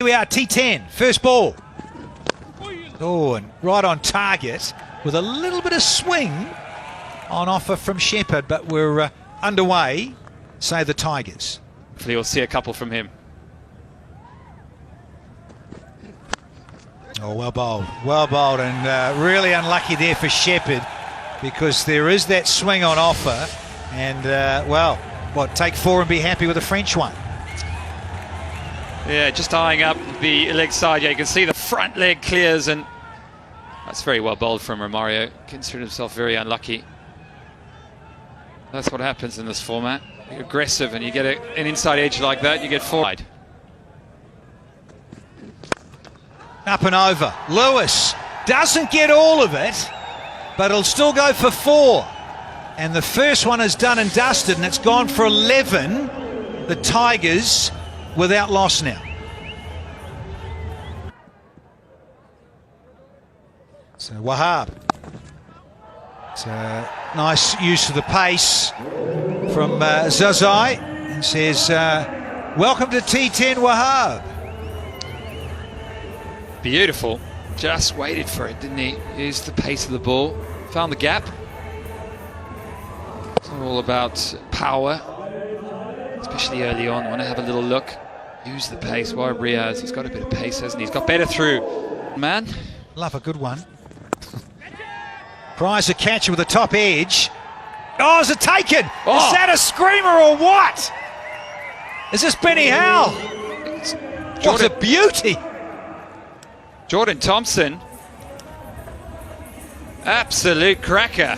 we are, T10, first ball. Oh, and right on target with a little bit of swing on offer from Shepard, but we're underway, say the Tigers. Hopefully you'll see a couple from him. Oh, well bowled, and really unlucky there for Shepard, because there is that swing on offer, and well, take 4 and be happy with a French one. Yeah, just eyeing up the leg side. Yeah, you can see the front leg clears, and that's very well bowled from Romario. Considered himself very unlucky. That's what happens in this format. You're aggressive and you get an inside edge like that, you get 4. Up and over. Lewis doesn't get all of it, but he'll still go for 4. And the first one is done and dusted, and it's gone for 11. The Tigers without loss now. So Wahab. It's a nice use of the pace from Zazai, and says, welcome to T10, Wahab. Beautiful. Just waited for it, didn't he? Used the pace of the ball. Found the gap. It's all about power, especially early on. Want to have a little look. Use the pace. Why Riaz? He's got a bit of pace, hasn't he? He's got better through. Man. Love a good one. Prize a catcher with a top edge. Oh, is it taken? Oh. Is that a screamer or what? Is this Benny Howell? What a beauty. Jordan Thompson. Absolute cracker.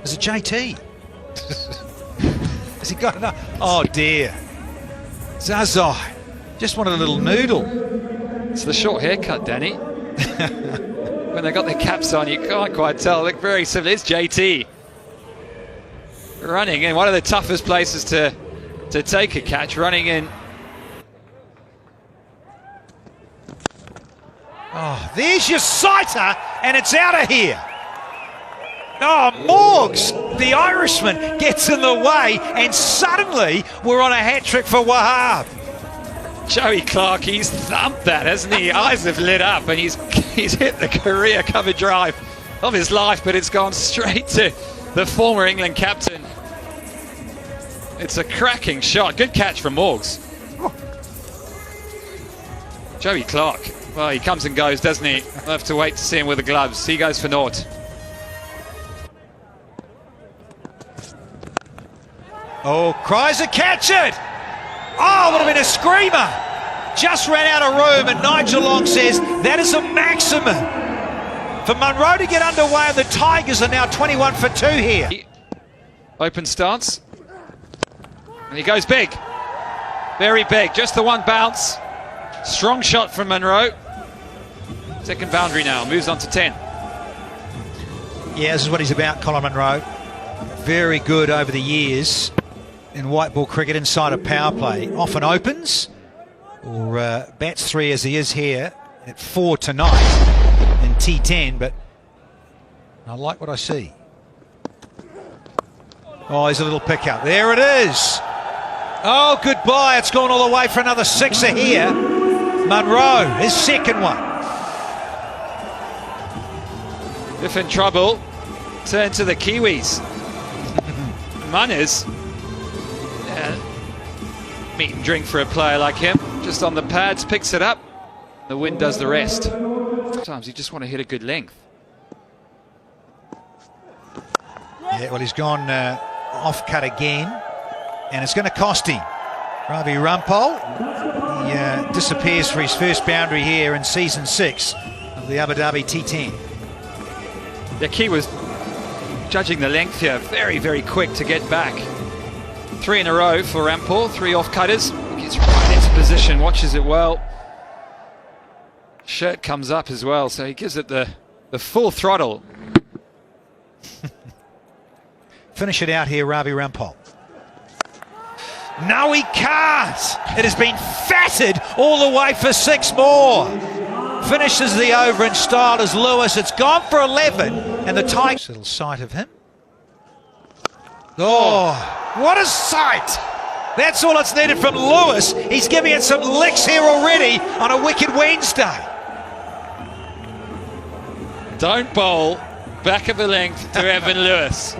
Is it JT? Has he got enough? Oh dear. Zazai. Just wanted a little noodle. It's the short haircut, Danny. When they got their caps on, you can't quite tell. Look very similar. It's JT. Running in one of the toughest places to take a catch. Running in. Oh, there's your sighter, and it's out of here. Oh, Morgs, the Irishman, gets in the way, and suddenly we're on a hat-trick for Wahab. Joey Clark, he's thumped that, hasn't he? Eyes have lit up, and he's hit the career cover drive of his life, but it's gone straight to the former England captain. It's a cracking shot. Good catch from Morgs. Oh. Joey Clark. Well, he comes and goes, doesn't he? We'll have to wait to see him with the gloves. He goes for naught. Oh, Kreiser, catch it! Oh, would have been a screamer. Just ran out of room, and Nigel Long says that is a maximum. For Munro to get underway, and the Tigers are now 21 for 2 here. Open stance. And he goes big. Very big. Just the one bounce. Strong shot from Munro. Second boundary now. Moves on to 10. Yeah, this is what he's about, Colin Munro. Very good over the years in white ball cricket inside a power play. Often opens or bats 3 as he is here at 4 tonight in T10, but I like what I see. Oh, here's a little pickup. There it is. Oh, goodbye. It's gone all the way for another 6er here. Munro, his second one. If in trouble, turn to the Kiwis. Munners. Meat and drink for a player like him. Just on the pads, picks it up. The wind does the rest. Sometimes you just want to hit a good length. Yeah, well, he's gone off cut again, and it's going to cost him. Ravi Rampal, he disappears for his first boundary here in season 6 of the Abu Dhabi T10. The key was judging the length here. Very, very quick to get back. 3 in a row for Rampal. 3 off cutters. Gets right into position, watches it well. Shirt comes up as well, so he gives it the full throttle. Finish it out here, Ravi Rampal. No, he can't. It has been fatted all the way for 6 more. Finishes the over in style as Lewis. It's gone for 11, and the Tigers. Little sight of him. Oh, what a sight! That's all that's needed from Lewis. He's giving it some licks here already on a wicked Wednesday. Don't bowl back of the length to Evan Lewis.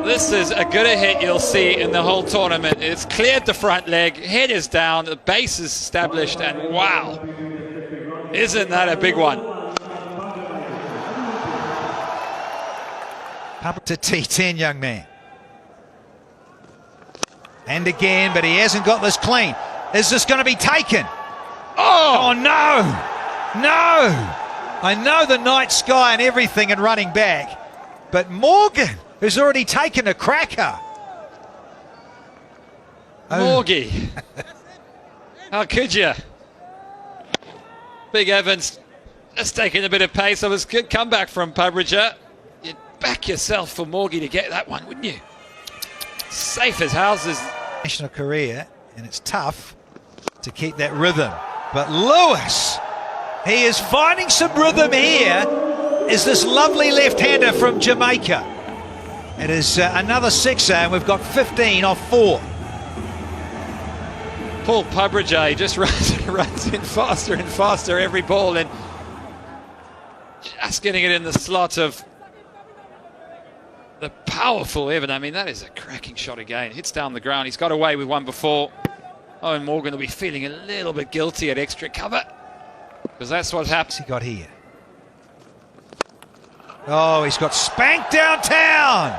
This is a good a hit you'll see in the whole tournament. It's cleared the front leg, head is down, the base is established, and wow, isn't that a big one? Up to T10, young man. And again, but he hasn't got this clean. Is this going to be taken? Oh no! No! I know the night sky and everything and running back, but Morgan has already taken a cracker. Morgie. How could you? Big Evans just taking a bit of pace. That was a good comeback from Pabrija. You'd back yourself for Morgie to get that one, wouldn't you? Safe as houses. National career, and it's tough to keep that rhythm. But Lewis, he is finding some rhythm here. Is this lovely left-hander from Jamaica. It is another sixer, and we've got 15 off 4. Paul Pabrija just runs in faster and faster every ball, and just getting it in the slot of the powerful Evan. I mean, that is a cracking shot again. Hits down the ground. He's got away with one before. Oh, and Morgan will be feeling a little bit guilty at extra cover, because that's what happens. He got here. Oh, he's got spanked downtown.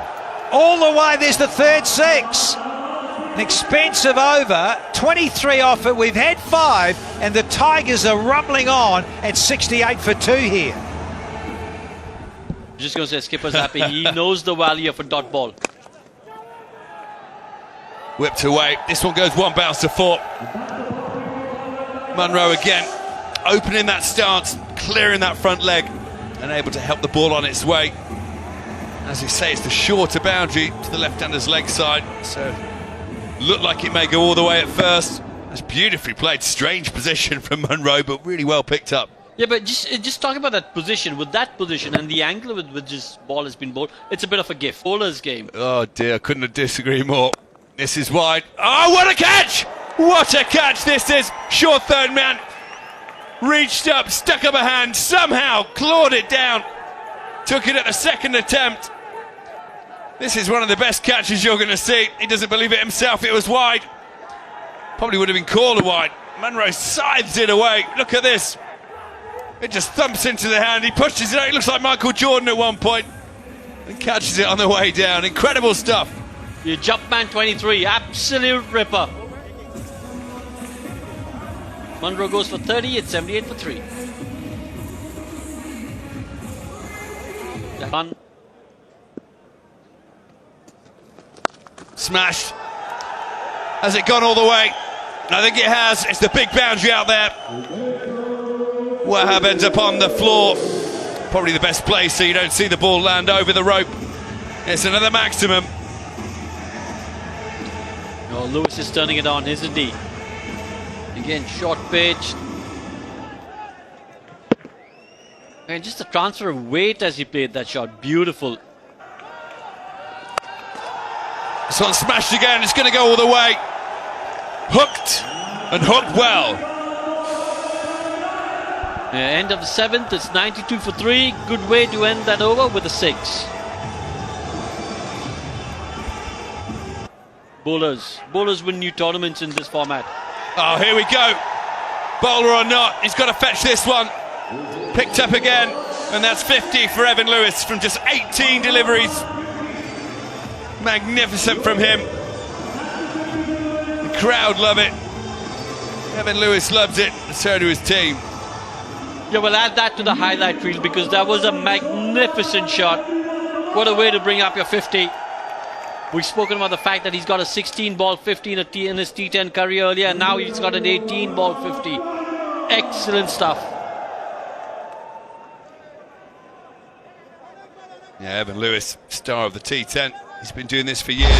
All the way, there's the third 6. An expensive over, 23 off it. We've had 5, and the Tigers are rumbling on at 68 for 2 here. Just going to say, Skipper's happy. He knows the value of a dot ball. Whipped away. This one goes one bounce to 4. Munro again, opening that stance, clearing that front leg, and able to help the ball on its way. As you say, it's the shorter boundary to the left-hander's leg side, so looked like it may go all the way at first. It's beautifully played, strange position from Munro, but really well picked up. Yeah, but just talking about that position, with that position and the angle with which this ball has been bowled, it's a bit of a gift. Bowler's game. Oh dear, couldn't have disagreed more. This is wide. Oh, what a catch! What a catch this is! Short third man. Reached up, stuck up a hand, somehow clawed it down. Took it at the second attempt. This is one of the best catches you're going to see. He doesn't believe it himself. It was wide. Probably would have been called a wide. Munro scythes it away. Look at this. It just thumps into the hand. He pushes it out. He looks like Michael Jordan at one point. And catches it on the way down. Incredible stuff. Your Jumpman 23, absolute ripper. Munro goes for 30 at 78 for 3. One. Smashed. Has it gone all the way? I think it has. It's the big boundary out there. Wahab ends up on the floor. Probably the best place so you don't see the ball land over the rope. It's another maximum. Oh, Lewis is turning it on, isn't he? Again, short pitch. And just the transfer of weight as he played that shot. Beautiful. This one smashed again. It's going to go all the way. Hooked. And hooked well. End of the 7th. It's 92 for 3. Good way to end that over with a 6. Bowlers win new tournaments in this format. Oh, here we go. Bowler or not, he's got to fetch this one. Picked up again, and that's 50 for Evan Lewis from just 18 deliveries. Magnificent from him. The crowd love it. Evan Lewis loves it, and so do his team. Yeah, we'll add that to the highlight reel because that was a magnificent shot. What a way to bring up your 50. We've spoken about the fact that he's got a 16-ball 50 in his T10 career earlier, and now he's got an 18-ball 50. Excellent stuff. Yeah, Evan Lewis, star of the T10. He's been doing this for years.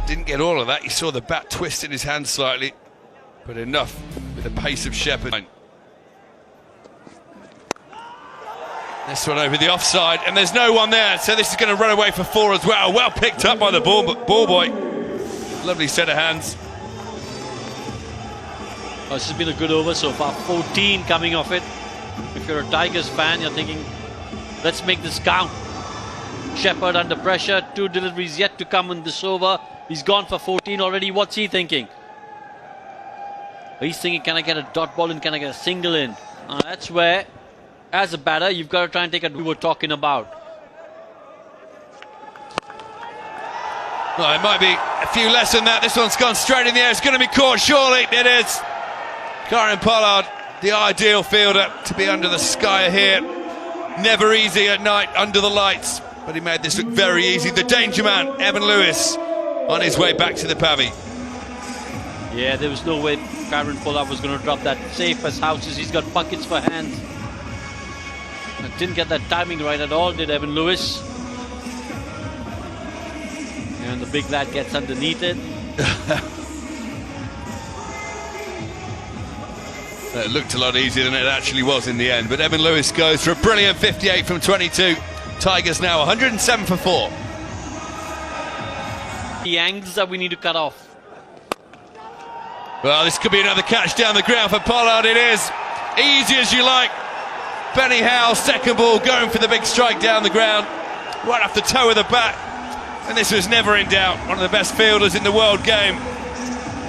Didn't get all of that. You saw the bat twist in his hand slightly, but enough with the pace of Shepherd. This one over the offside, and there's no one there, so this is going to run away for 4 as well. Well picked up by the ball boy. Lovely set of hands. Oh, this has been a good over so far. 14 coming off it. If you're a Tigers fan, you're thinking, let's make this count. Shepard under pressure. 2 deliveries yet to come in this over. He's gone for 14 already. What's he thinking? He's thinking, can I get a dot ball in? Can I get a single in? That's where, as a batter, you've got to try and take we were talking about. Well, it might be a few less than that. This one's gone straight in the air. It's going to be caught, surely. It is. Kieran Pollard, the ideal fielder to be under the sky here. Never easy at night under the lights, but he made this look very easy. The danger man, Evan Lewis, on his way back to the Pavy. Yeah, there was no way Kieran Pollard was going to drop that. Safe as houses. He's got buckets for hands. Didn't get that timing right at all, did Evan Lewis. And the big lad gets underneath it. It looked a lot easier than it actually was in the end, but Evan Lewis goes for a brilliant 58 from 22. Tigers now 107 for 4. The angles that we need to cut off. Well, this could be another catch down the ground for Pollard. It is. Easy as you like. Benny Howe, second ball, going for the big strike down the ground. Right off the toe of the bat. And this was never in doubt. One of the best fielders in the world game.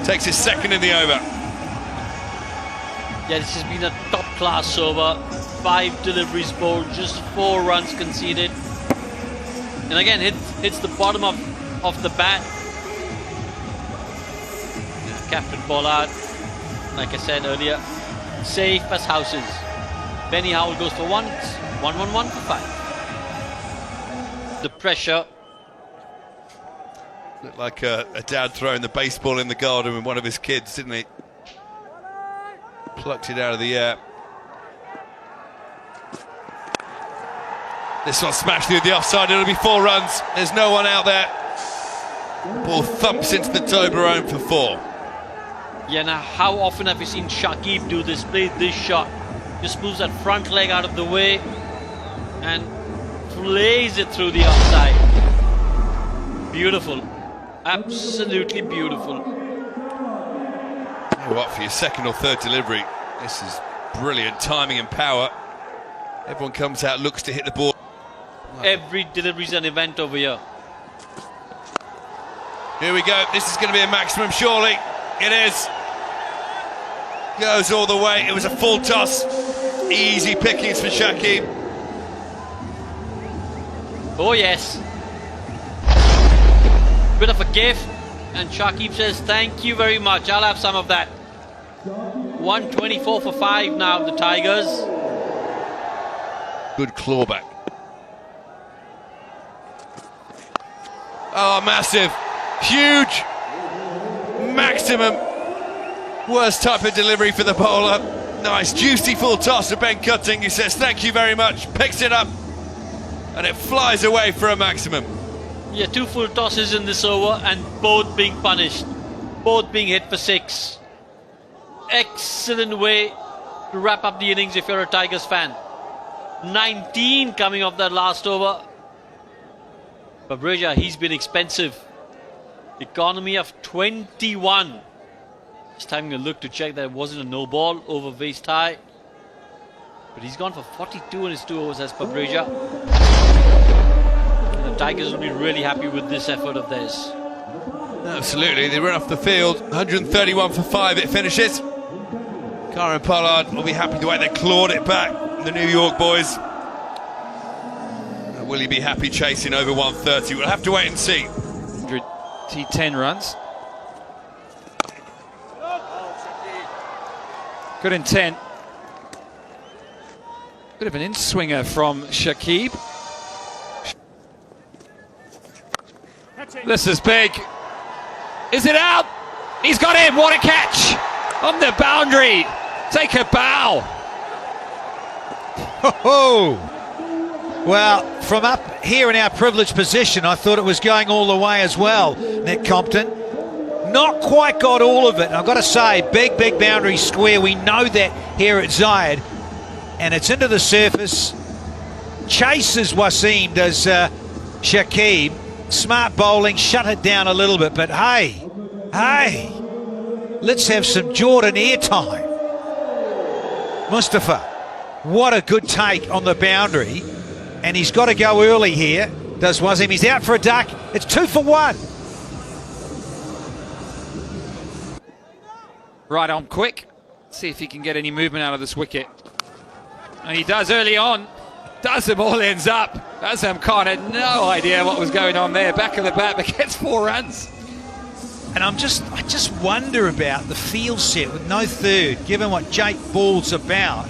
Takes his second in the over. Yeah, this has been a top-class over. 5 deliveries bowled, just 4 runs conceded. And again, hits the bottom of the bat. Captain Pollard, like I said earlier, safe as houses. Benny Howell goes for 1, 1-1-1 for 5. The pressure. Looked like a dad throwing the baseball in the garden with one of his kids, didn't he? Plucked it out of the air. This one smashed through the offside. It'll be 4 runs. There's no one out there. Ball thumps into the Toblerone for 4. Yeah, now how often have you seen Shaqib do this, play this shot? Just moves that front leg out of the way and plays it through the offside. Beautiful. Absolutely beautiful. What, for your second or third delivery, this is brilliant timing and power. Everyone comes out, looks to hit the ball. Every delivery is an event over here. Here we go. This is going to be a maximum, surely. It is. Goes all the way. It was a full toss. Easy pickings for Shaqib. Oh yes. Bit of a gift. And Shaqib says, thank you very much. I'll have some of that. 124 for 5 now, the Tigers. Good clawback. Oh, massive. Huge. Maximum. Worst type of delivery for the bowler. Nice, juicy full toss to Ben Cutting. He says, thank you very much. Picks it up. And it flies away for a maximum. Yeah, 2 full tosses in this over and both being punished. Both being hit for 6. Excellent way to wrap up the innings if you're a Tigers fan. 19 coming off that last over. Buriro, he's been expensive. Economy of 21. Just having a look to check that it wasn't a no ball over waist high. But he's gone for 42 in his 2 overs as Buriro. The Tigers will be really happy with this effort of theirs. Absolutely, they run off the field. 131 for 5 it finishes. Kieran Pollard will be happy the way they clawed it back, the New York boys. Will he be happy chasing over 130? We'll have to wait and see. T10 runs. Good intent. Bit of an in-swinger from Shaqib. This is big. Is it out? He's got him. What a catch on the boundary. Take a bow. Oh, well, from up here in our privileged position, I thought it was going all the way as well, Nick Compton. Not quite got all of it. And I've got to say, big boundary square. We know that here at Zayed. And it's into the surface. chases Wasim, does Shakib. Smart bowling, shut it down a little bit, but hey, let's have some Jordan airtime. Mustafa, what a good take on the boundary, and he's got to go early here, does Wasim. He's out for a duck. It's 2 for 1. Right on quick. See if he can get any movement out of this wicket. And he does early on. Does them all ends up. Azam Khan had no idea what was going on there. Back of the bat, but gets 4 runs. And I just wonder about the field set with no third, given what Jake Ball's about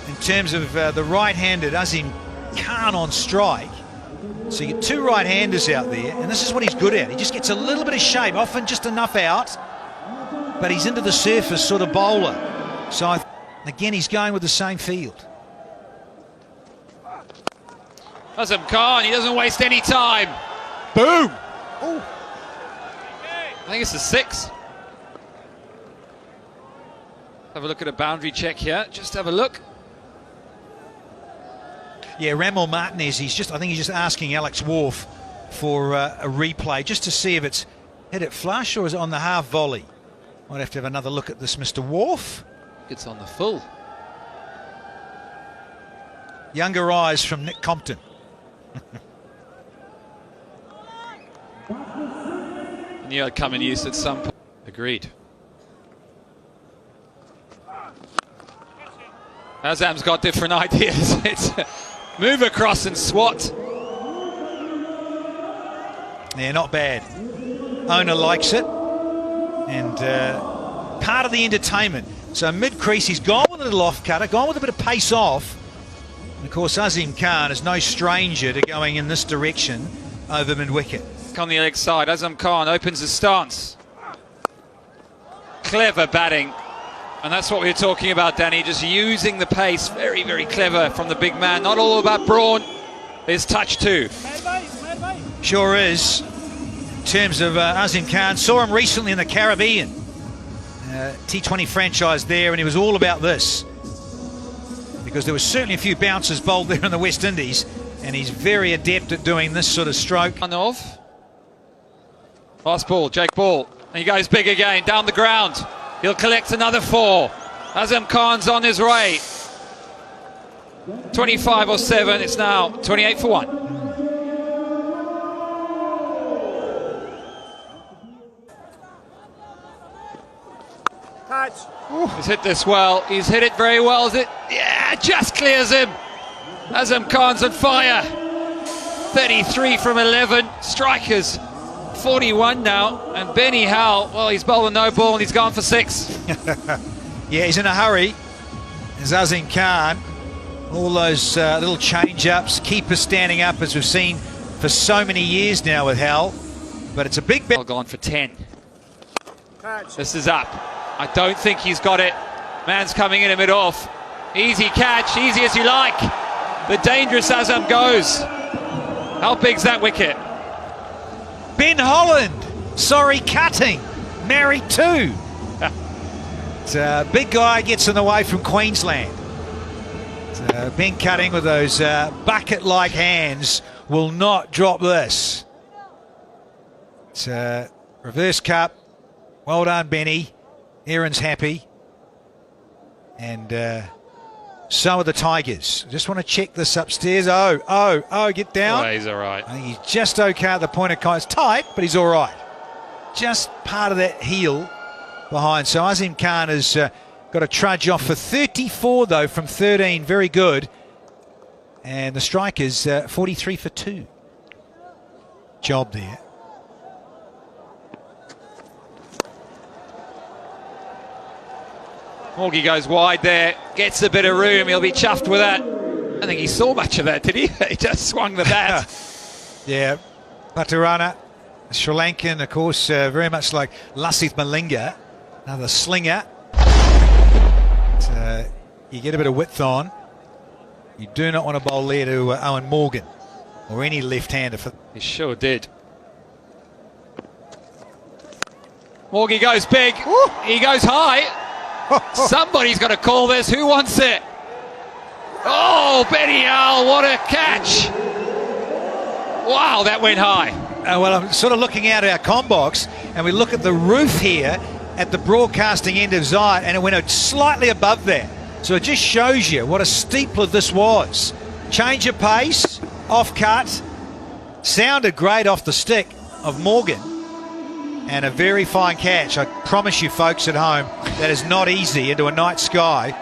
in terms of the right-handed Azim Khan on strike. So you get 2 right-handers out there, and this is what he's good at. He just gets a little bit of shape, often just enough out, but he's into the surface sort of bowler. So again, he's going with the same field. Azam Khan, he doesn't waste any time. Boom! Ooh. I think it's a 6. Have a look at a boundary check here. Just have a look. Yeah, Ramil Martinez, I think he's just asking Alex Wharf for a replay just to see if it's hit it flush or is it on the half volley. Might have to have another look at this, Mr. Wharf. It's on the full. Younger eyes from Nick Compton. Knew I'd come in use at some point. Agreed. Azam's got different ideas. It's move across and swat. Yeah, not bad. Owner likes it. And part of the entertainment. So mid-crease, he's gone with a little off-cutter, gone with a bit of pace off. And of course, Azim Khan is no stranger to going in this direction over mid-wicket. On the leg side, Azam Khan opens his stance. Clever batting. And that's what we were talking about, Danny. Just using the pace. Very, very clever from the big man. Not all about brawn. There's touch too. Sure is. In terms of Azim Khan, saw him recently in the Caribbean. T20 franchise there, and he was all about this. Because there were certainly a few bouncers bowled there in the West Indies, and he's very adept at doing this sort of stroke. Last ball, Jake Ball. And he goes big again, down the ground. He'll collect another 4. Azam Khan's on his way. 25 or 7, it's now 28 for 1. Catch. He's hit this well. He's hit it very well. Is it? Yeah, just clears him. Azam Khan's on fire. 33 from 11. Strikers 41 now. And Benny Howell, well, he's bowled a no ball and he's gone for 6. Yeah, he's in a hurry. There's Azim Khan. All those little change-ups. Keeper standing up, as we've seen for so many years now with Howell. But it's a big bet. Gone for 10. This is up. I don't think he's got it. Man's coming in a mid-off. Easy catch, easy as you like. The dangerous Azam goes. How big's that wicket? Ben Holland, sorry, cutting. Married too. Big guy gets in the way from Queensland. Ben Cutting with those bucket-like hands will not drop this. It's reverse cup. Well done, Benny. Aaron's happy. And so are the Tigers. Just want to check this upstairs. Oh, get down. Oh, he's all right. I think he's just okay at the point of contact. It's tight, but he's all right. Just part of that heel behind. So Azim Khan has got a trudge off for 34, though, from 13. Very good. And the strikers, 43 for 2. Job there. Morgie goes wide there, gets a bit of room, he'll be chuffed with that. I don't think he saw much of that, did he? He just swung the bat. Yeah, Patarana, Sri Lankan, of course, very much like Lasith Malinga, another slinger. But, you get a bit of width on. You do not want to bowl there to Owen Morgan or any left-hander. He sure did. Morgie goes big, he goes high. Somebody's got to call this. Who wants it? Oh, Benny Earl, what a catch! Wow, that went high. Well, I'm sort of looking out our comm box, and we look at the roof here at the broadcasting end of Zayat, and it went slightly above there. So it just shows you what a steepler this was. Change of pace, off cut, sounded great off the stick of Morgan, and a very fine catch. I promise you folks at home, that is not easy into a night sky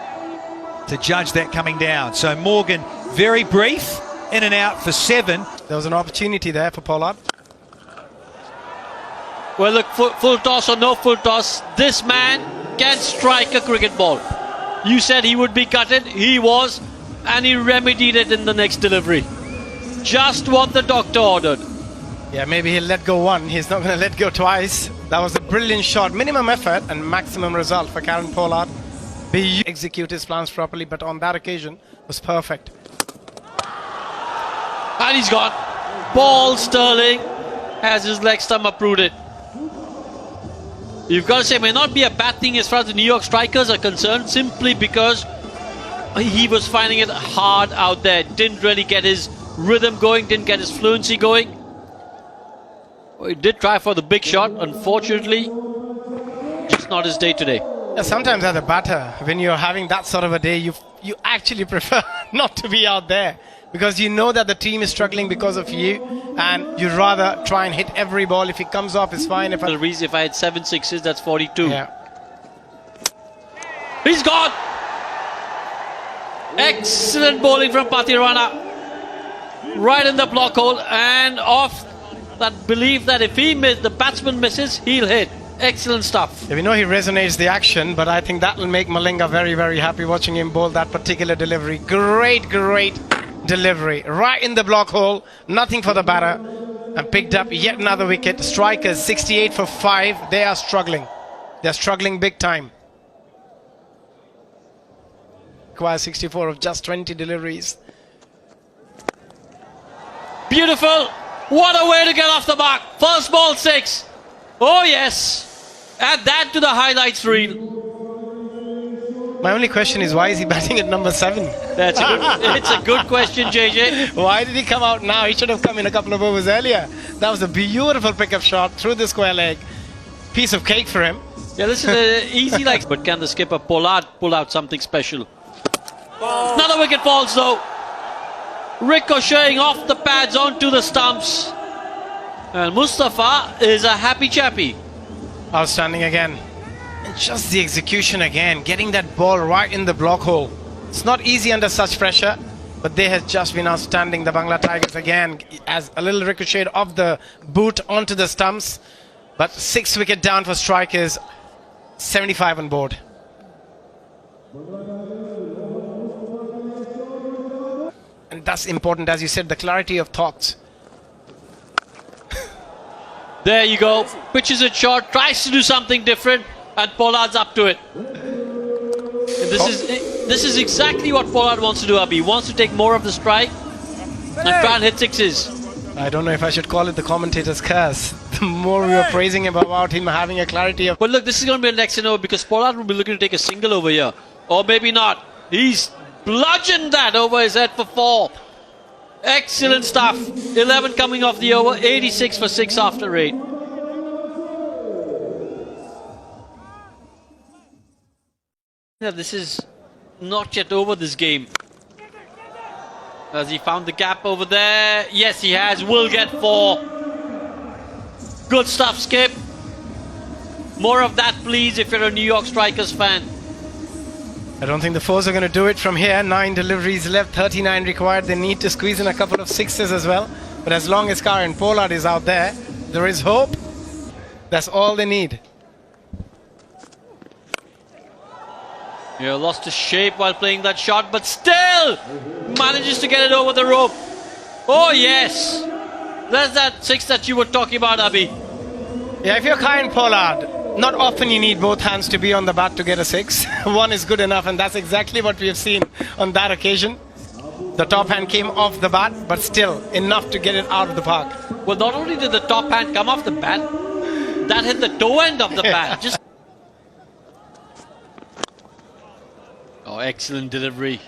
to judge that coming down. So Morgan, very brief, in and out for 7. There was an opportunity there for Pollard. Well, look, full toss or no full toss, this man can strike a cricket ball. You said he would be gutted, he was, and he remedied it in the next delivery. Just what the doctor ordered. Yeah, maybe he'll let go one. He's not going to let go twice. That was a brilliant shot. Minimum effort and maximum result for Karen Pollard. He execute his plans properly, but on that occasion was perfect. And he's gone. Ball Sterling has his leg stump uprooted. You've got to say, it may not be a bad thing as far as the New York strikers are concerned, simply because he was finding it hard out there. Didn't really get his rhythm going, didn't get his fluency going. Well, he did try for the big shot, unfortunately, just not his day today. Yeah, sometimes as a batter, when you're having that sort of a day, you actually prefer not to be out there, because you know that the team is struggling because of you, and you'd rather try and hit every ball. If it comes off, it's fine. If I had 7 sixes, that's 42. Yeah. He's gone! Excellent bowling from Pathirana. Right in the block hole, and off that belief that if the batsman misses, he'll hit. Excellent stuff. Yeah, we know he resonates the action, but I think that will make Malinga very, very happy watching him bowl that particular delivery. Great delivery. Right in the block hole. Nothing for the batter. And picked up yet another wicket. Strikers 68 for 5. They are struggling. They're struggling big time. Requires 64 of just 20 deliveries. Beautiful. What a way to get off the mark. First ball 6. Oh yes. Add that to the highlights reel. My only question is, why is he batting at number 7? It's a good question, JJ. Why did he come out now? He should have come in a couple of overs earlier. That was a beautiful pickup shot through the square leg. Piece of cake for him. Yeah, this is easy like. But can the skipper Pollard pull out something special? Another wicket falls though. Ricocheting off the pads onto the stumps. And Mustafa is a happy chappy. Outstanding again. And just the execution again, getting that ball right in the block hole. It's not easy under such pressure, but they have just been outstanding, the Bangla Tigers again, as a little ricochet of the boot onto the stumps. But 6 wicket down for strikers, 75 on board. And that's important, as you said, the clarity of thoughts. There you go. Pitches it short, tries to do something different, and Pollard's up to it. And this is exactly what Pollard wants to do, Abhi. He wants to take more of the strike and try and hit 6s. I don't know if I should call it the commentator's curse. The more we were praising him about him having a clarity of... But look, this is going to be an excellent over because Pollard will be looking to take a single over here. Or maybe not. He's bludgeoned that over his head for 4. Excellent stuff. 11 coming off the over, 86 for 6 after 8. Yeah, this is not yet over, this game. Has he found the gap over there? Yes, he has. Will get 4. Good stuff, Skip. More of that, please, if you're a New York Strikers fan. I don't think the fours are going to do it from here. 9 deliveries left, 39 required. They need to squeeze in a couple of 6s as well. But as long as Karen Pollard is out there, there is hope. That's all they need. Yeah, lost his shape while playing that shot, but still manages to get it over the rope. Oh yes, that's that 6 that you were talking about, Abhi. Yeah, if you're Karen Pollard, not often you need both hands to be on the bat to get a 6. One is good enough, and that's exactly what we have seen on that occasion. The top hand came off the bat, but still enough to get it out of the park. Well, not only did the top hand come off the bat, that hit the toe end of the bat. Just oh, excellent delivery.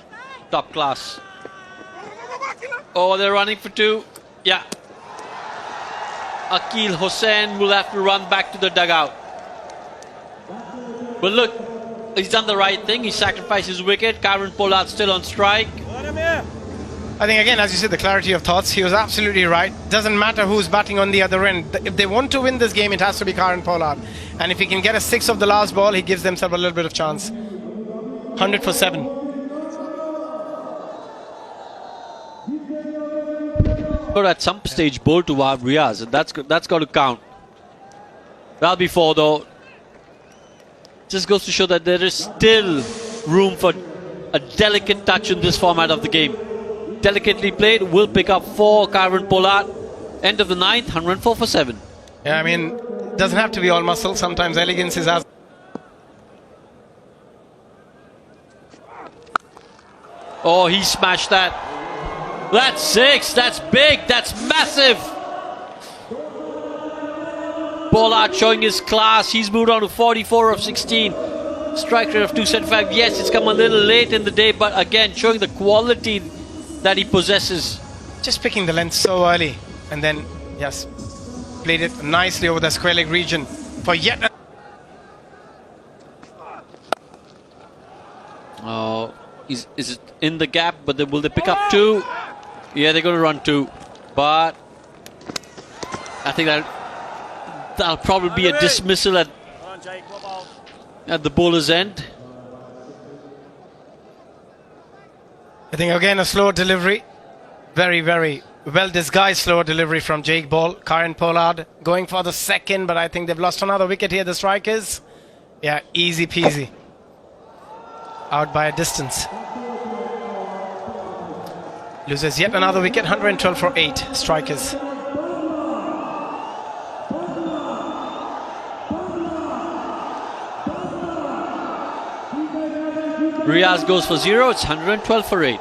top class. Oh, they're running for two. Yeah. Akil Hossain will have to run back to the dugout. But look, he's done the right thing. He sacrificed his wicket. Karen Pollard still on strike. I think, again, as you said, the clarity of thoughts, he was absolutely right. Doesn't matter who's batting on the other end. If they want to win this game, it has to be Karen Pollard. And if he can get a 6 of the last ball, he gives themselves a little bit of chance. 100 for 7. But at some stage, bowl to Riaz, and that's got to count. That'll be 4 though. Just goes to show that there is still room for a delicate touch in this format of the game. Delicately played, will pick up 4. Karen Pollard. End of the 9th, 104 for 7. Yeah, I mean, it doesn't have to be all muscle. Sometimes elegance is as... Oh, he smashed that. That's 6. That's big. That's massive. Pollard showing his class. He's moved on to 44 of 16. Strike rate of 275. Yes, it's come a little late in the day, but again, showing the quality that he possesses. Just picking the length so early. And then, yes, played it nicely over the square leg region for yet... Oh, is it in the gap? But will they pick up 2? Yeah, they're going to run 2. But I think that'll probably be a dismissal at the bowler's end. I think, again, a slow delivery. Very, very well disguised slow delivery from Jake Ball. Karen Pollard going for the second, but I think they've lost another wicket here, the strikers. Yeah, easy peasy. Out by a distance. Loses yet another wicket, 112 for 8 strikers. Riaz goes for 0. It's 112 for 8.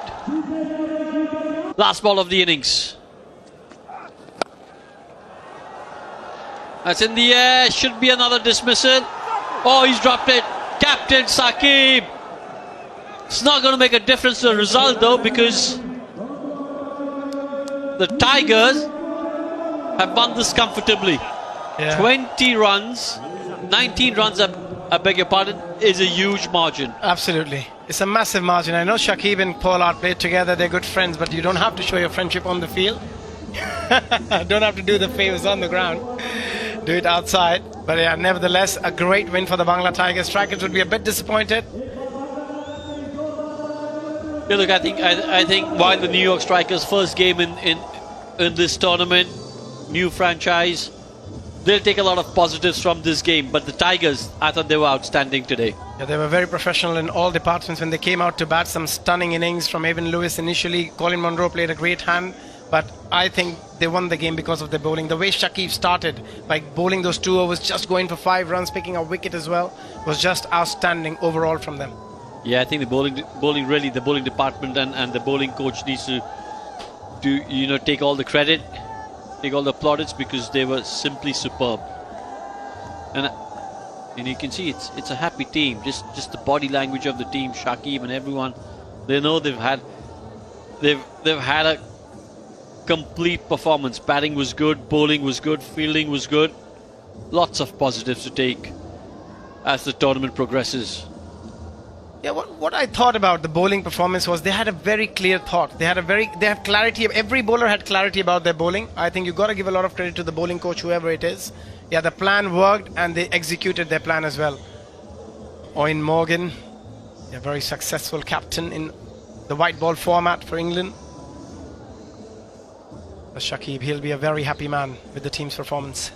Last ball of the innings. That's in the air. Should be another dismissal. Oh, he's dropped it. Captain Saqib. It's not going to make a difference to the result though, because the Tigers have won this comfortably. Yeah. 20 runs, 19 runs, I beg your pardon, is a huge margin. Absolutely. It's a massive margin. I know Shaqib and Pollard played together. They're good friends, but you don't have to show your friendship on the field. Don't have to do the favors on the ground. Do it outside. But yeah, nevertheless, a great win for the Bangla Tigers. Strikers would be a bit disappointed. Yeah, look, I think while the New York Strikers' first game in this tournament, new franchise, they'll take a lot of positives from this game. But the Tigers, I thought they were outstanding today. Yeah, they were very professional in all departments when they came out to bat. Some stunning innings from Evan Lewis initially. Colin Munro played a great hand. But I think they won the game because of their bowling. The way Shaqib started, like bowling those 2 overs, just going for 5 runs, picking a wicket as well, was just outstanding overall from them. Yeah, I think the bowling department and the bowling coach needs to take all the credit, take all the plaudits, because they were simply superb. And you can see it's a happy team. Just the body language of the team, Shaqib and everyone, they know they've had a complete performance. Batting was good, bowling was good, fielding was good. Lots of positives to take as the tournament progresses. Yeah, what I thought about the bowling performance was they had a very clear thought. They have clarity. Every bowler had clarity about their bowling. I think you've got to give a lot of credit to the bowling coach, whoever it is. Yeah, the plan worked and they executed their plan as well. Owen Morgan, a very successful captain in the white ball format for England. Shaqib, he'll be a very happy man with the team's performance.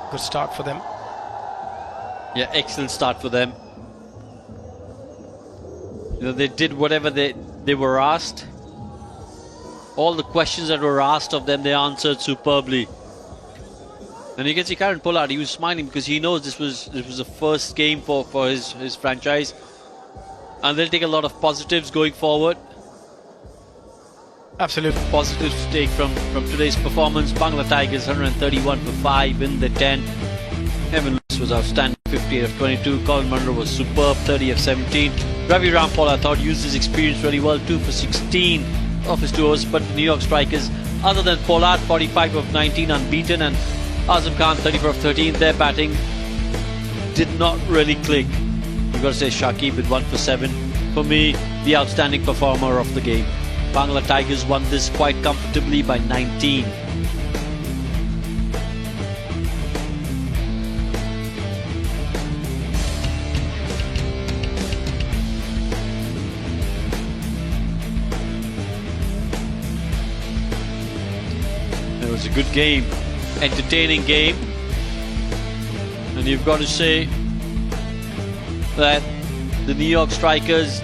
Good start for them. Yeah, excellent start for them. They did whatever they were asked. All the questions that were asked of them, they answered superbly. And you can see Karen Pollard, he was smiling because he knows this was the first game for his franchise. And they'll take a lot of positives going forward. Absolutely. Positives to take from today's performance. Bangla Tigers 131 for 5 in the 10. Evan Lewis was outstanding. 15 of 22. Colin Munro was superb, 30 of 17. Ravi Rampal, I thought, used his experience really well, 2 for 16 of his 2 overs. But the New York strikers, other than Pollard, 45 of 19 unbeaten, and Azam Khan, 34 of 13, their batting did not really click. You've got to say Shakib with 1 for 7. For me, the outstanding performer of the game. Bangla Tigers won this quite comfortably by 19. It was a good game, entertaining game, and you've got to say that the New York strikers